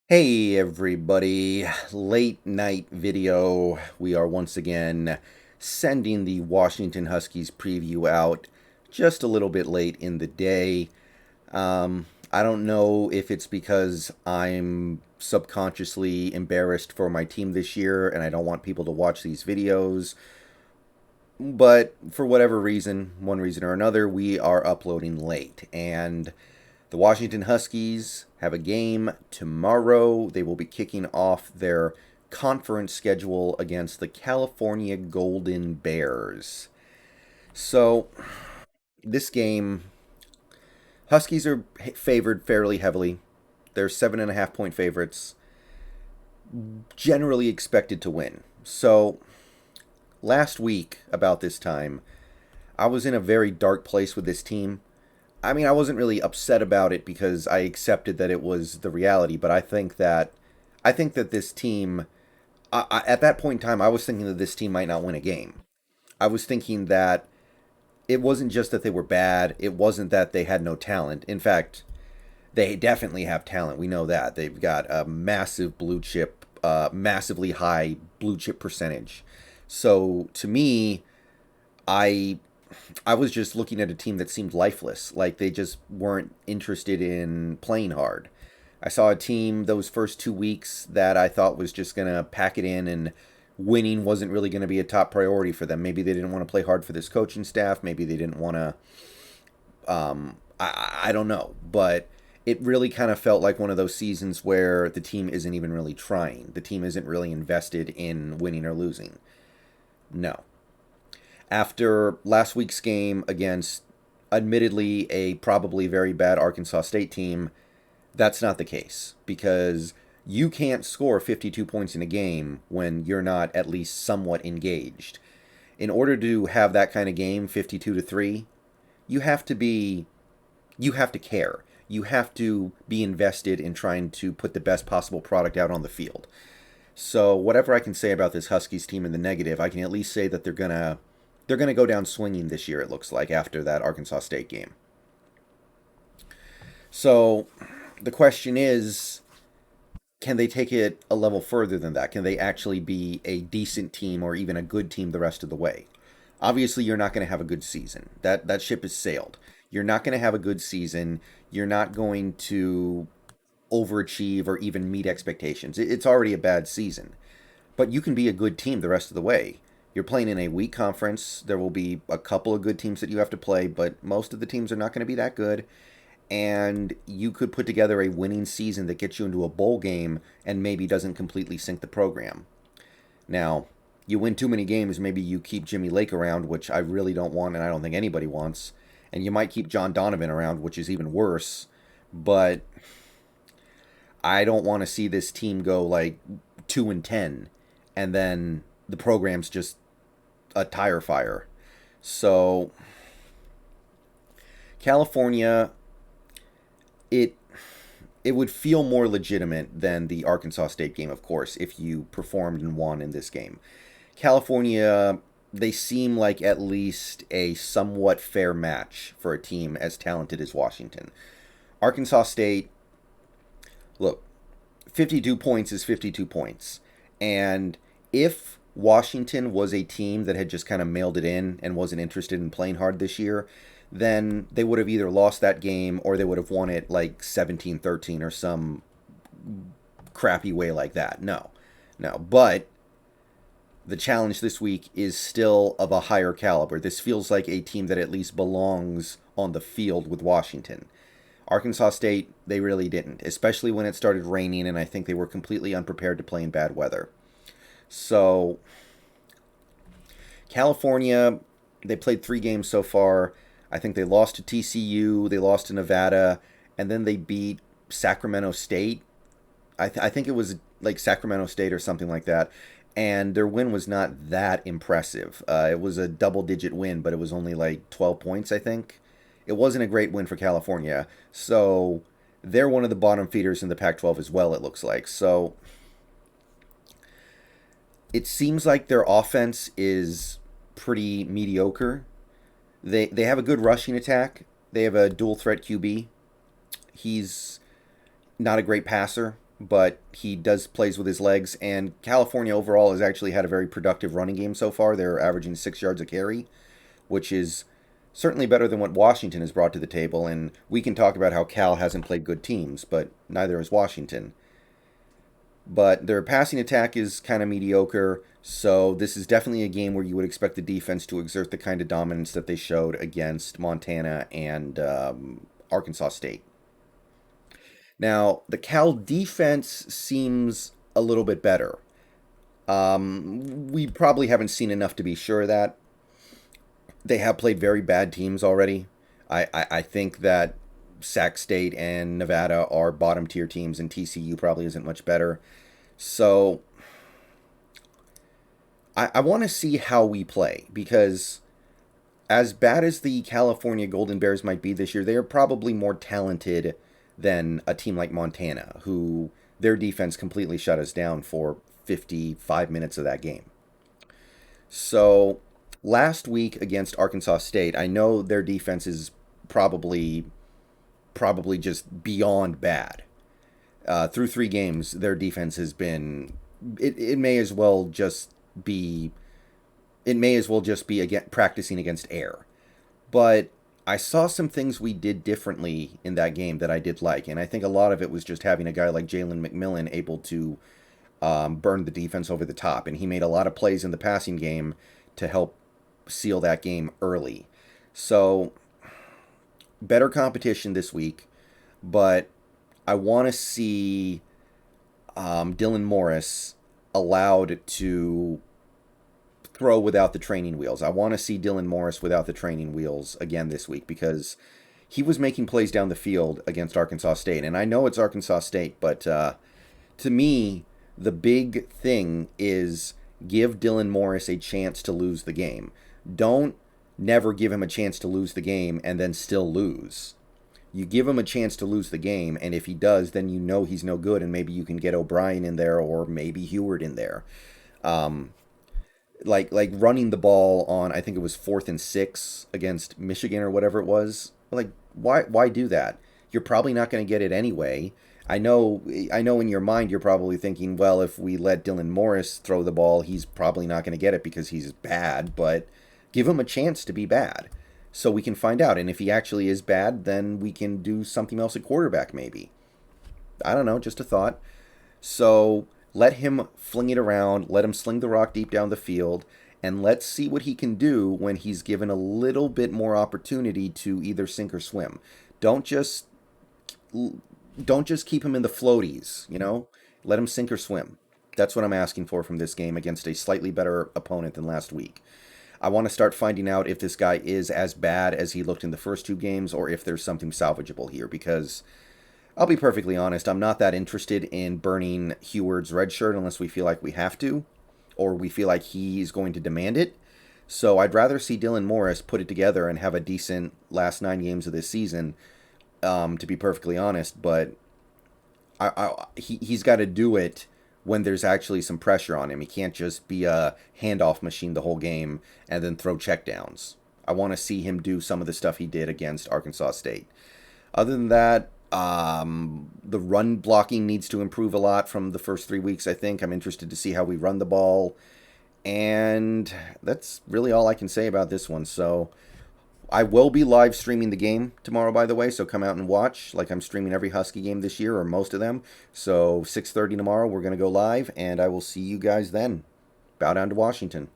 Hey everybody, late night video. We are once again sending the Washington Huskies preview out just a little bit late in the day. I don't know if it's because I'm subconsciously embarrassed for my team this year and I don't want people to watch these videos, but for whatever reason, one reason or another, we are uploading late. And the Washington Huskies have a game tomorrow. They will be kicking off their conference schedule against the California Golden Bears. So, this game, Huskies are favored fairly heavily. They're 7.5 point favorites, generally expected to win. So, last week, about this time, I was in a very dark place with this team. I mean, I wasn't really upset about it because I accepted that it was the reality, but I think that this team at that point in time I was thinking that this team might not win a game. I was thinking that it wasn't just that they were bad, it wasn't that they had no talent. In fact, they definitely have talent. We know that. They've got a massive blue chip massively high blue chip percentage. So to me, I I was just looking at a team that seemed lifeless, like they just weren't interested in playing hard. I saw a team those first 2 weeks that I thought was just going to pack it in, and winning wasn't really going to be a top priority for them. Maybe they didn't want to play hard for this coaching staff. Maybe they didn't want to. I don't know. But it really kind of felt like one of those seasons where the team isn't even really trying. The team isn't really invested in winning or losing. No. After last week's game against admittedly a probably very bad Arkansas State team, that's not the case because you can't score 52 points in a game when you're not at least somewhat engaged. In order to have that kind of game, 52 to 3, you have to be you have to care. You have to be invested in trying to put the best possible product out on the field. So whatever I can say about this Huskies team in the negative, I can at least say that they're gonna go down swinging this year. It looks like after that Arkansas State game. So the question is, can they take it a level further than that? Can they actually be a decent team or even a good team the rest of the way? Obviously, you're not going to have a good season. That ship has sailed. You're not going to have a good season. You're not going to overachieve or even meet expectations. It's already a bad season. But you can be a good team the rest of the way. You're playing in a weak conference. There will be a couple of good teams that you have to play, but most of the teams are not going to be that good. And you could put together a winning season that gets you into a bowl game and maybe doesn't completely sink the program. Now, you win too many games, maybe you keep Jimmy Lake around, which I really don't want and I don't think anybody wants. And you might keep John Donovan around, which is even worse. But I don't want to see this team go like 2-10 and then the program's just a tire fire. So California, it it would feel more legitimate than the Arkansas State game, of course, if you performed and won in this game. California, they seem like at least a somewhat fair match for a team as talented as Washington. Arkansas State, look, 52 points is 52 points. And if Washington was a team that had just kind of mailed it in and wasn't interested in playing hard this year, then they would have either lost that game or they would have won it like 17-13 or some crappy way like that. No. No. But the challenge this week is still of a higher caliber. This feels like a team that at least belongs on the field with Washington. Arkansas State, they really didn't, especially when it started raining, and I think they were completely unprepared to play in bad weather. So, California, they played 3 games so far. I think they lost to TCU, they lost to Nevada, and then they beat Sacramento State. I think it was like Sacramento State or something like that. And their win was not that impressive. It was a double digit win, but it was only like 12 points, I think. It wasn't a great win for California. So they're one of the bottom feeders in the Pac 12 as well, it looks like. So it seems like their offense is pretty mediocre. They have a good rushing attack. They have a dual threat QB. He's not a great passer. but he does plays with his legs. And California overall has actually had a very productive running game so far. They're averaging 6 yards a carry, which is certainly better than what Washington has brought to the table. And we can talk about how Cal hasn't played good teams, but neither has Washington. But their passing attack is kind of mediocre. So this is definitely a game where you would expect the defense to exert the kind of dominance that they showed against Montana and Arkansas State. Now, the Cal defense seems a little bit better. We probably haven't seen enough to be sure of that. They have played very bad teams already. I think that Sac State and Nevada are bottom tier teams, and TCU probably isn't much better. So I want to see how we play because as bad as the California Golden Bears might be this year, they are probably more talented than a team like Montana, who their defense completely shut us down for 55 minutes of that game. So last week against Arkansas State, I know their defense is probably just beyond bad. Through 3 games, their defense has been. It may as well just be. It may as well just be again practicing against air. But I saw some things we did differently in that game that I did like, and I think a lot of it was just having a guy like Jalen McMillan able to burn the defense over the top, and he made a lot of plays in the passing game to help seal that game early. So better competition this week, but I want to see Dylan Morris allowed to throw without the training wheels. I want to see Dylan Morris without the training wheels again this week because he was making plays down the field against Arkansas State. And I know it's Arkansas State, but to me, the big thing is give Dylan Morris a chance to lose the game. Don't never give him a chance to lose the game and then still lose. You give him a chance to lose the game, and if he does, then you know he's no good, and maybe you can get O'Brien in there or maybe Heward in there. Like running the ball on, I think it was 4th and 6 against Michigan or whatever it was. Like why do that? You're probably not going to get it anyway. I know in your mind you're probably thinking, well, if we let Dylan Morris throw the ball, he's probably not going to get it because he's bad, but give him a chance to be bad so we can find out. And if he actually is bad, then we can do something else at quarterback maybe. I don't know, just a thought. So let him fling it around, let him sling the rock deep down the field, and let's see what he can do when he's given a little bit more opportunity to either sink or swim. Don't just don't just keep him in the floaties, you know? Let him sink or swim. That's what I'm asking for from this game against a slightly better opponent than last week. I want to start finding out if this guy is as bad as he looked in the first 2 games or if there's something salvageable here because I'll be perfectly honest, I'm not that interested in burning Heward's red shirt unless we feel like we have to or we feel like he's going to demand it. So I'd rather see Dylan Morris put it together and have a decent last 9 games of this season, to be perfectly honest. But he's got to do it when there's actually some pressure on him. He can't just be a handoff machine the whole game and then throw checkdowns. I want to see him do some of the stuff he did against Arkansas State. Other than that, the run blocking needs to improve a lot from the first 3 weeks, I think. I'm interested to see how we run the ball. And that's really all I can say about this one. So I will be live streaming the game tomorrow, by the way, so come out and watch. Like I'm streaming every Husky game this year, or most of them. So 6:30 tomorrow, we're going to go live, and I will see you guys then. Bow down to Washington.